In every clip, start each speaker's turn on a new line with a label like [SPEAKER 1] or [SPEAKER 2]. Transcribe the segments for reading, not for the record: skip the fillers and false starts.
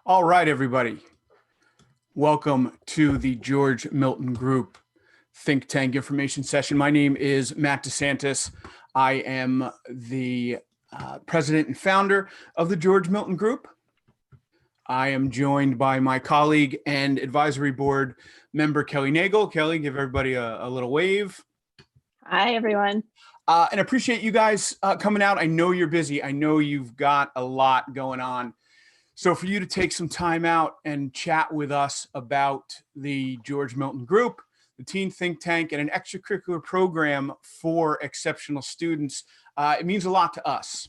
[SPEAKER 1] All right, everybody. Welcome to the George Milton Group Think Tank Information Session. My name is Matt DeSantis. I am the president and founder of the George Milton Group. I am joined by my colleague and advisory board member, Kelly Nagel. Kelly, give everybody a little wave.
[SPEAKER 2] Hi, everyone.
[SPEAKER 1] And appreciate you guys coming out. I know you're busy. I know you've got a lot going on. So for you to take some time out and chat with us about the George Milton Group, the Teen Think Tank, and an extracurricular program for exceptional students, it means a lot to us.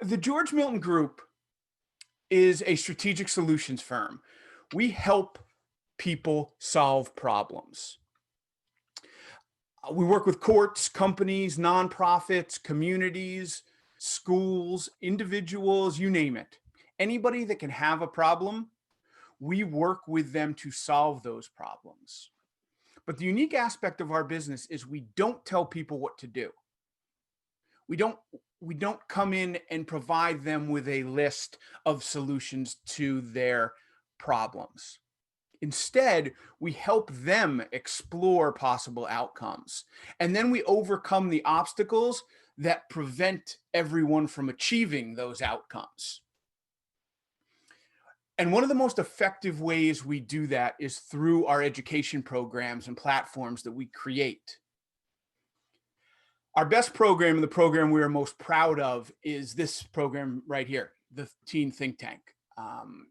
[SPEAKER 1] The George Milton Group is a strategic solutions firm. We help people solve problems. We work with courts, companies, nonprofits, communities, schools, individuals, you name it. Anybody that can have a problem, we work with them to solve those problems. But the unique aspect of our business is we don't tell people what to do. We don't come in and provide them with a list of solutions to their problems. Instead, we help them explore possible outcomes. And then we overcome the obstacles that prevent everyone from achieving those outcomes. And one of the most effective ways we do that is through our education programs and platforms that we create. Our best program and the program we are most proud of is this program right here, the Teen Think Tank,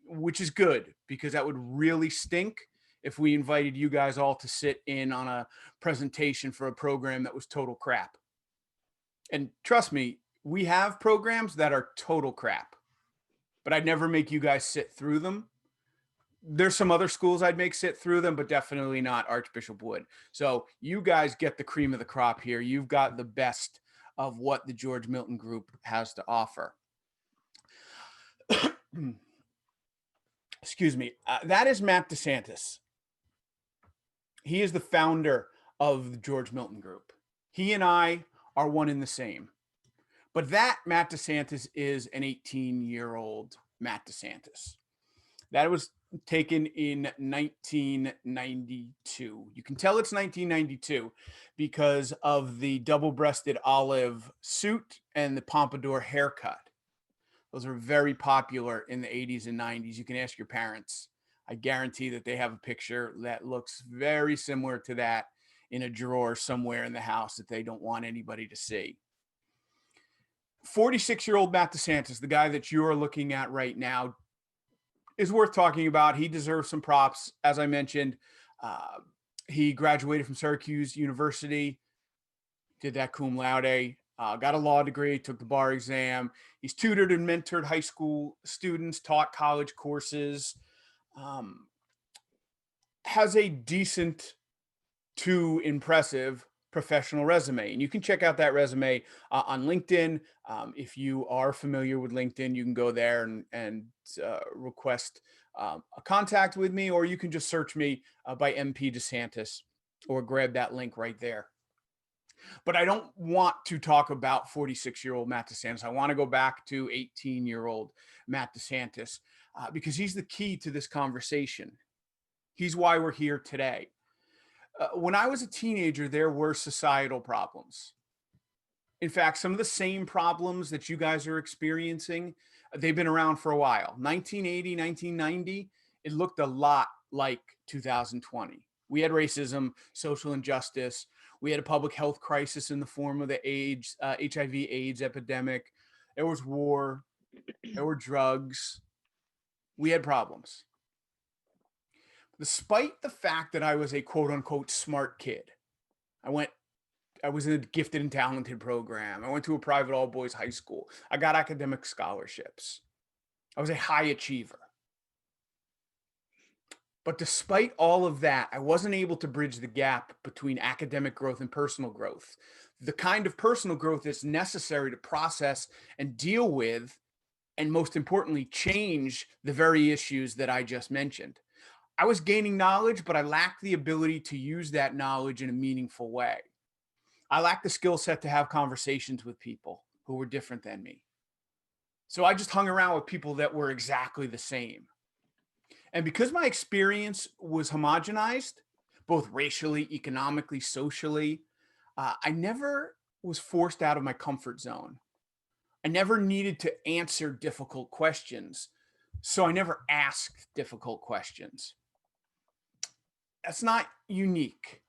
[SPEAKER 1] which is good because that would really stink if we invited you guys all to sit in on a presentation for a program that was total crap. And trust me, we have programs that are total crap, but I'd never make you guys sit through them. There's some other schools I'd make sit through them, but definitely not Archbishop Wood. So you guys get the cream of the crop here. You've got the best of what the George Milton Group has to offer. Excuse me. That is Matt DeSantis. He is the founder of the George Milton Group. He and I are one and the same. But that Matt DeSantis is an 18-year-old Matt DeSantis. That was taken in 1992. You can tell it's 1992 because of the double-breasted olive suit and the pompadour haircut. Those are very popular in the 80s and 90s. You can ask your parents. I guarantee that they have a picture that looks very similar to that in a drawer somewhere in the house that they don't want anybody to see. 46-year-old Matt DeSantis, the guy that you're looking at right now, is worth talking about. He deserves some props. As I mentioned, he graduated from Syracuse University, did that cum laude, got a law degree, took the bar exam. He's tutored and mentored high school students, taught college courses, has a decent to impressive professional resume. And you can check out that resume on LinkedIn. If you are familiar with LinkedIn, you can go there and request a contact with me, or you can just search me by MP DeSantis or grab that link right there. But I don't want to talk about 46-year-old Matt DeSantis. I want to go back to 18-year-old Matt DeSantis because he's the key to this conversation. He's why we're here today. When I was a teenager, there were societal problems. In fact, some of the same problems that you guys are experiencing, they've been around for a while. 1980, 1990, it looked a lot like 2020. We had racism, social injustice. We had a public health crisis in the form of the HIV/AIDS epidemic. There was war. There were drugs. We had problems. Despite the fact that I was a quote unquote smart kid, I was in a gifted and talented program. I went to a private all boys high school. I got academic scholarships. I was a high achiever. But despite all of that, I wasn't able to bridge the gap between academic growth and personal growth. The kind of personal growth that's necessary to process and deal with, and most importantly, change the very issues that I just mentioned. I was gaining knowledge, but I lacked the ability to use that knowledge in a meaningful way. I lacked the skill set to have conversations with people who were different than me. So I just hung around with people that were exactly the same. And because my experience was homogenized, both racially, economically, socially, I never was forced out of my comfort zone. I never needed to answer difficult questions. So I never asked difficult questions. That's not unique.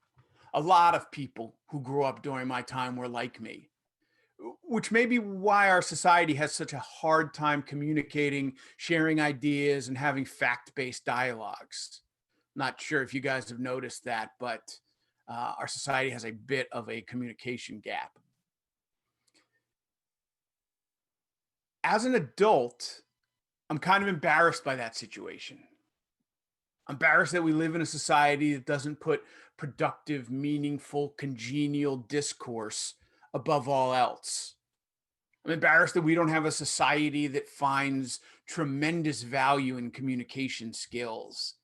[SPEAKER 1] A lot of people who grew up during my time were like me, which may be why our society has such a hard time communicating, sharing ideas, and having fact based dialogues. Not sure if you guys have noticed that, but our society has a bit of a communication gap. As an adult, I'm kind of embarrassed by that situation. I'm embarrassed that we live in a society that doesn't put productive, meaningful, congenial discourse above all else. I'm embarrassed that we don't have a society that finds tremendous value in communication skills.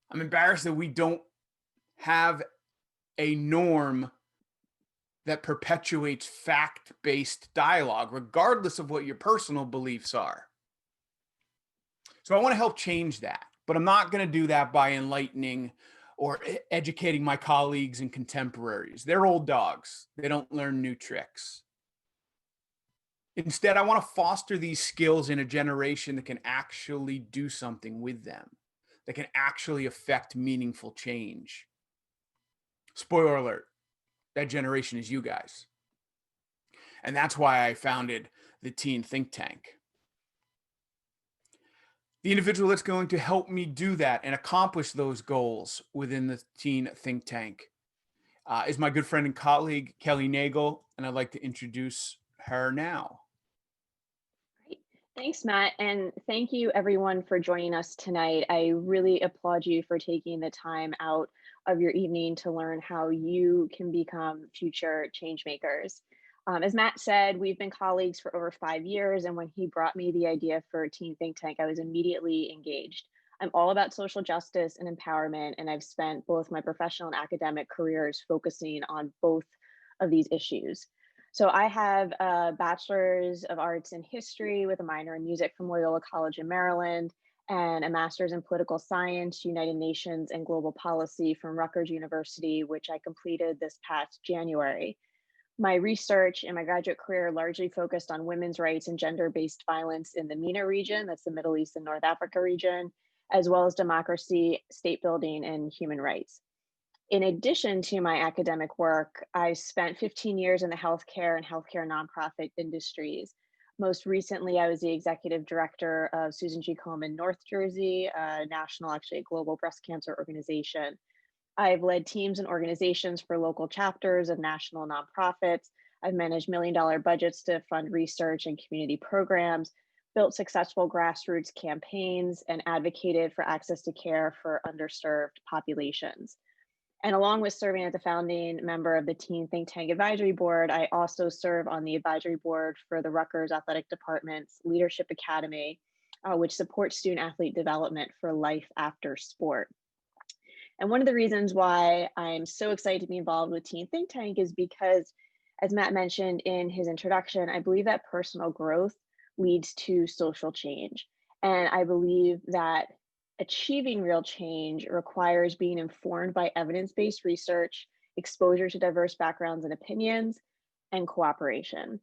[SPEAKER 1] I'm embarrassed that we don't have a norm that perpetuates fact based dialogue, regardless of what your personal beliefs are. So I want to help change that, but I'm not going to do that by enlightening or educating my colleagues and contemporaries. They're old dogs, they don't learn new tricks. Instead, I want to foster these skills in a generation that can actually do something with them, that can actually affect meaningful change. Spoiler alert, that generation is you guys. And that's why I founded the Teen Think Tank. The individual that's going to help me do that and accomplish those goals within the Teen Think Tank is my good friend and colleague, Kelly Nagel, and I'd like to introduce her now.
[SPEAKER 2] Great. Thanks, Matt. And thank you, everyone, for joining us tonight. I really applaud you for taking the time out of your evening to learn how you can become future change makers. As Matt said, we've been colleagues for over 5 years. And when he brought me the idea for a Teen Think Tank, I was immediately engaged. I'm all about social justice and empowerment, and I've spent both my professional and academic careers focusing on both of these issues. So I have a bachelor's of arts in history with a minor in music from Loyola College in Maryland and a master's in political science, United Nations and global policy from Rutgers University, which I completed this past January. My research and my graduate career largely focused on women's rights and gender-based violence in the MENA region, that's the Middle East and North Africa region, as well as democracy, state building, and human rights. In addition to my academic work, I spent 15 years in the healthcare and healthcare nonprofit industries. Most recently, I was the executive director of Susan G. Komen North Jersey, a national, actually a global breast cancer organization. I've led teams and organizations for local chapters of national nonprofits. I've managed $1 million budgets to fund research and community programs, built successful grassroots campaigns, and advocated for access to care for underserved populations. And along with serving as a founding member of the Teen Think Tank Advisory Board, I also serve on the advisory board for the Rutgers Athletic Department's Leadership Academy, which supports student athlete development for life after sport. And one of the reasons why I'm so excited to be involved with Teen Think Tank is because, as Matt mentioned in his introduction, I believe that personal growth leads to social change. And I believe that achieving real change requires being informed by evidence-based research, exposure to diverse backgrounds and opinions, and cooperation.